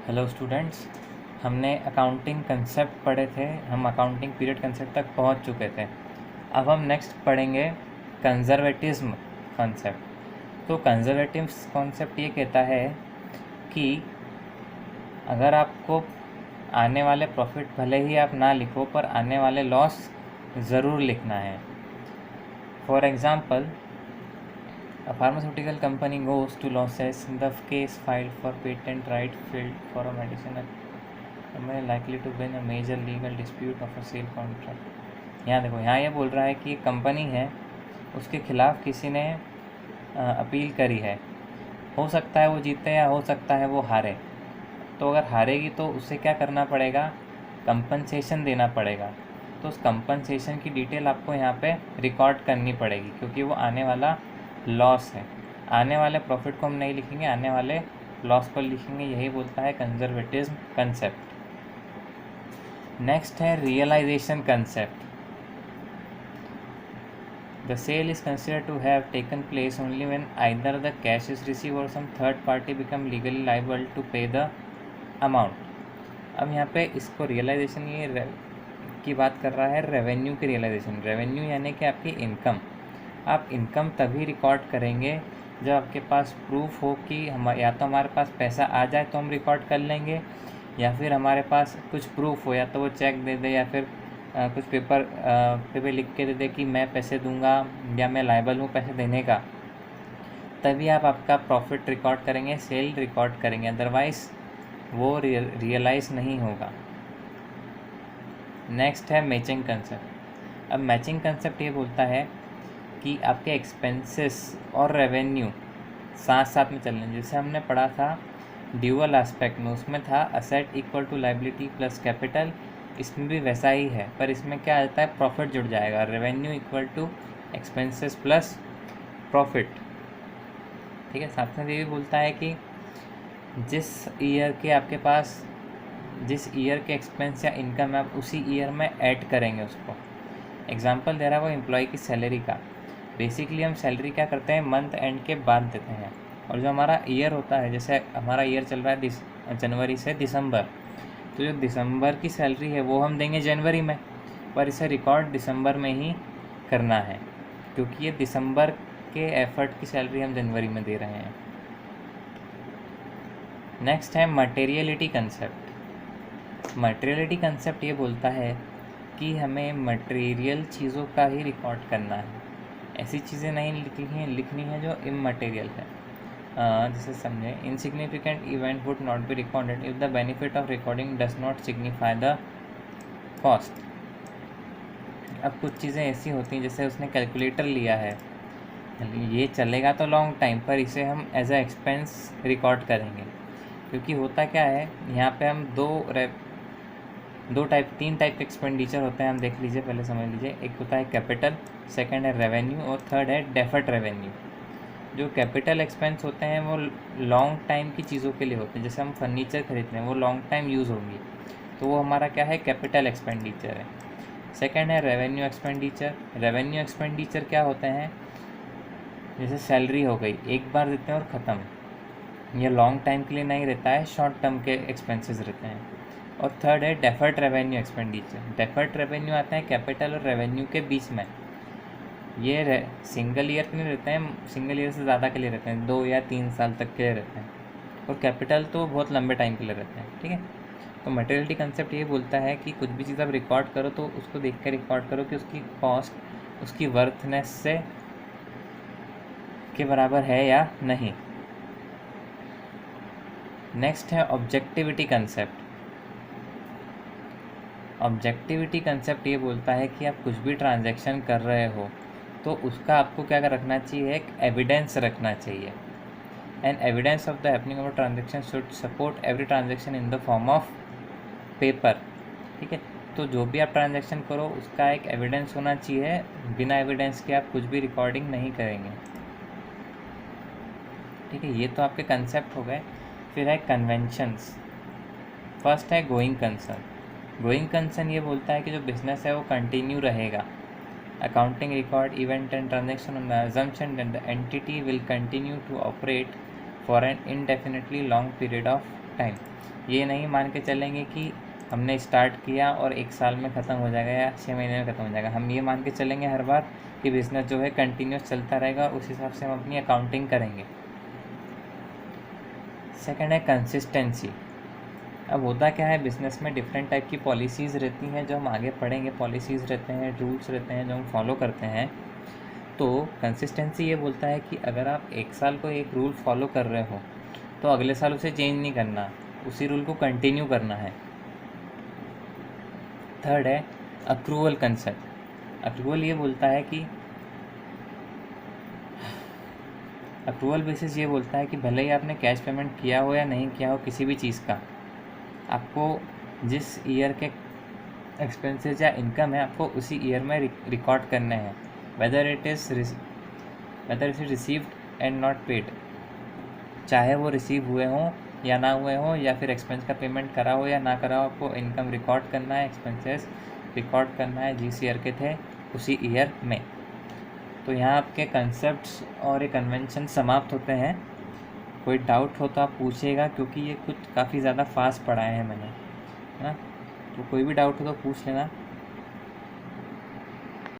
Hello students, हमने accounting concept पढ़े थे। हम अकाउंटिंग पीरियड कंसेप्ट तक पहुंच चुके थे। अब हम नेक्स्ट पढ़ेंगे कंजर्वेटिज्म कॉन्सेप्ट। तो कंजर्वेटिव्स कॉन्सेप्ट ये कहता है कि अगर आपको आने वाले प्रॉफिट भले ही आप ना लिखो, पर आने वाले लॉस ज़रूर लिखना है। For example, a pharmaceutical company goes to losses. The case filed for patent right filed for a medicinal company likely to win a major legal dispute of a sale contract। यहाँ देखो, यहाँ ये बोल रहा है कि एक कंपनी है, उसके खिलाफ किसी ने अपील करी है। हो सकता है वो जीते या हो सकता है वो हारे। तो अगर हारेगी तो उसे क्या करना पड़ेगा? कंपनसेशन देना पड़ेगा। तो उस कंपनसेशन की डिटेल आपको यहाँ पे रिकॉर्ड करनी पड़ेगी, क्योंकि वो आने वाला लॉस है। आने वाले प्रॉफिट को हम नहीं लिखेंगे, आने वाले लॉस को लिखेंगे। यही बोलता है कंजर्वेटिज्म कंसेप्ट। नेक्स्ट है realisation concept. The sale is considered to have taken place only when either the cash is received or some third party become legally liable to pay the amount। अब यहाँ पे इसको realisation की बात कर रहा है, रेवेन्यू की रियलाइजेशन। रेवेन्यू यानी कि आपकी इनकम। आप इनकम तभी रिकॉर्ड करेंगे जब आपके पास प्रूफ हो कि हम या तो हमारे पास पैसा आ जाए तो हम रिकॉर्ड कर लेंगे, या फिर हमारे पास कुछ प्रूफ हो, या तो वो चेक दे दे या फिर कुछ पेपर पे लिख के दे दे कि मैं पैसे दूंगा या मैं लायबल हूँ पैसे देने का। तभी आप आपका प्रॉफिट रिकॉर्ड करेंगे, सेल रिकॉर्ड करेंगे, अदरवाइज़ वो रियलाइज़ नहीं होगा। नेक्स्ट है मैचिंग कंसेप्ट। अब मैचिंग कंसेप्ट ये बोलता है कि आपके एक्सपेंसेस और रेवेन्यू साथ साथ में चल रहे हैं। जैसे हमने पढ़ा था ड्यूअल एस्पेक्ट में, उसमें था asset equal to liability plus capital. इसमें भी वैसा ही है, पर इसमें क्या आता है? प्रॉफिट जुड़ जाएगा। Revenue equal to expenses plus profit. ठीक है। साथ में ये भी बोलता है कि जिस ईयर के आपके पास जिस ईयर के एक्सपेंस या इनकम है, आप उसी ईयर में ऐड करेंगे उसको। एग्जाम्पल दे रहा है वो एम्प्लॉय की सैलरी का। बेसिकली हम सैलरी क्या करते हैं? मंथ एंड के बाद देते हैं। और जो हमारा ईयर होता है, जैसे हमारा ईयर चल रहा है जनवरी से दिसंबर, तो जो दिसंबर की सैलरी है वो हम देंगे जनवरी में, पर इसे रिकॉर्ड दिसंबर में ही करना है, क्योंकि ये दिसंबर के एफर्ट की सैलरी हम जनवरी में दे रहे हैं। नेक्स्ट है मटेरियलिटी कंसेप्ट। मटेरियलिटी कंसेप्ट ये बोलता है कि हमें मटेरियल चीज़ों का ही रिकॉर्ड करना है। ऐसी चीज़ें नहीं लिखनी है जो इमटेरियल है। जैसे समझे, insignificant event would not be recorded if the benefit of recording does not signify the cost. अब कुछ चीज़ें ऐसी होती हैं, जैसे उसने कैलकुलेटर लिया है, ये चलेगा तो लॉन्ग टाइम, पर इसे हम एज अ एक्सपेंस रिकॉर्ड करेंगे। क्योंकि होता क्या है, यहाँ पे हम तीन टाइप के एक्सपेंडिचर होते हैं। हम देख लीजिए, पहले समझ लीजिए। एक होता है कैपिटल, सेकंड है रेवेन्यू, और थर्ड है डेफर्ड रेवेन्यू। जो कैपिटल एक्सपेंस होते हैं वो लॉन्ग टाइम की चीज़ों के लिए होते हैं। जैसे हम फर्नीचर खरीदते हैं, वो लॉन्ग टाइम यूज़ होंगी, तो वो हमारा क्या है? कैपिटल एक्सपेंडिचर है। सेकंड है रेवेन्यू एक्सपेंडिचर। रेवेन्यू एक्सपेंडिचर क्या होते हैं? जैसे सैलरी हो गई, एक बार देते हैं और ख़त्म। ये लॉन्ग टाइम के लिए नहीं रहता है, शॉर्ट टर्म के एक्सपेंसेस रहते हैं। और थर्ड है deferred revenue expenditure. Deferred revenue आता है कैपिटल और रेवेन्यू के बीच में। ये सिंगल ईयर के लिए रहते हैं, सिंगल ईयर से ज़्यादा के लिए रहते हैं, 2 या 3 साल तक के लिए रहते हैं। और कैपिटल तो बहुत लंबे टाइम के लिए रहते हैं। ठीक है। तो मटेरियलिटी कंसेप्ट ये बोलता है कि कुछ भी चीज़ आप रिकॉर्ड करो तो उसको देख कर रिकॉर्ड करो कि उसकी कॉस्ट उसकी वर्थनेस से के बराबर है या नहीं। नेक्स्ट है ऑब्जेक्टिविटी कंसेप्ट। ऑब्जेक्टिविटी कंसेप्ट ये बोलता है कि आप कुछ भी ट्रांजैक्शन कर रहे हो तो उसका आपको क्या रखना चाहिए? एक एविडेंस रखना चाहिए। And evidence of the happening of transaction should support every transaction in the form of paper. ठीक है। तो जो भी आप ट्रांजैक्शन करो उसका एक एविडेंस होना चाहिए। बिना एविडेंस के आप कुछ भी रिकॉर्डिंग नहीं करेंगे। ठीक है। ये तो आपके कंसेप्ट हो गए। फिर है कन्वेंशंस। फर्स्ट है गोइंग कंसर्न। गोइंग कंसर्न ये बोलता है कि जो बिजनेस है वो कंटिन्यू रहेगा। Accounting record event and transaction on the assumption that the entity will continue to operate for an indefinitely long period of time। ये नहीं मान के चलेंगे कि हमने स्टार्ट किया और 1 साल में ख़त्म हो जाएगा या 6 महीने में ख़त्म हो जाएगा। हम ये मान के चलेंगे हर बार कि बिज़नेस जो है कंटिन्यूस चलता रहेगा, उस हिसाब से हम अपनी अकाउंटिंग करेंगे। सेकंड है कंसिस्टेंसी। अब होता क्या है, बिज़नेस में डिफरेंट टाइप की पॉलिसीज़ रहती हैं जो हम आगे पढ़ेंगे। पॉलिसीज़ रहते हैं, रूल्स रहते हैं जो हम फॉलो करते हैं। तो कंसिस्टेंसी ये बोलता है कि अगर आप 1 साल को एक रूल फॉलो कर रहे हो तो अगले साल उसे चेंज नहीं करना, उसी रूल को कंटिन्यू करना है। थर्ड है अक्रूवल कंसेप्ट। अक्रूवल ये बोलता है कि अक्रूवल बेसिस ये बोलता है कि भले ही आपने कैश पेमेंट किया हो या नहीं किया हो किसी भी चीज़ का, आपको जिस ईयर के एक्सपेंसेस या इनकम है आपको उसी ईयर में रिकॉर्ड करने हैं, whether it is received and not paid. चाहे वो रिसीव हुए हों या ना हुए हों, या फिर एक्सपेंस का पेमेंट करा हो या ना करा हो, आपको इनकम रिकॉर्ड करना है, एक्सपेंसेस रिकॉर्ड करना है जिस ईयर के थे उसी ईयर में। तो यहाँ आपके कंसेप्ट्स और ये कन्वेंशन समाप्त होते हैं। कोई डाउट हो तो आप पूछिएगा, क्योंकि ये कुछ काफ़ी ज़्यादा फास्ट पढ़ाए हैं मैंने, है ना। तो कोई भी डाउट हो तो पूछ लेना।